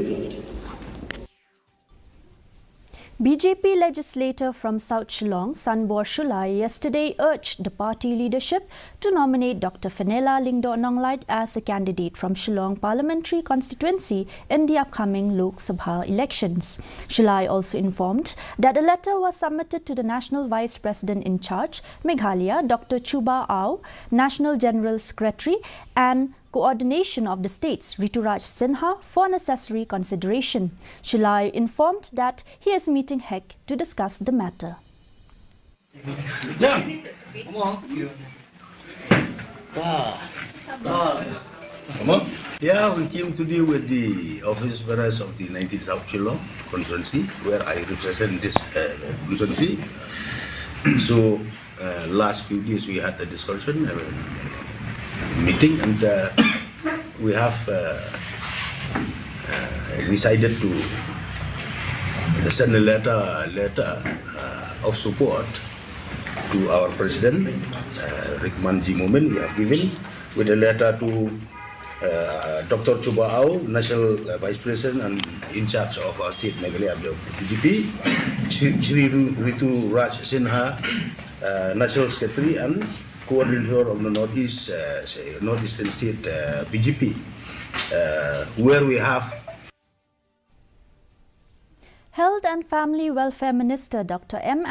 result. BJP legislator from South Shillong, Sanbor Shulai, yesterday urged the party leadership to nominate Dr. Fenela Lyngdoh Nonglait as a candidate from Shillong parliamentary constituency in the upcoming Lok Sabha elections. Shulai also informed that a letter was submitted to the National Vice President in charge, Meghalaya, Dr. Chuba Aw, National General Secretary and Coordination of the States, Rituraj Sinha, for necessary consideration. Shulai informed that he is meeting HEC to discuss the matter. Yeah, we came today with the office bearers of the 19th South Shillong constituency, where I represent this constituency. So, last few days we had a discussion, meeting, and we have decided to send a letter of support to our president, Rikmanji Moment. We have given with a letter to Dr. Chuba Aw, National Vice President and in charge of our state, Meghalaya, the BJP, Shri Rituraj Sinha, National Secretary and Coordinator of the Northeastern State BJP, where we have Health and Family Welfare Minister Dr. M.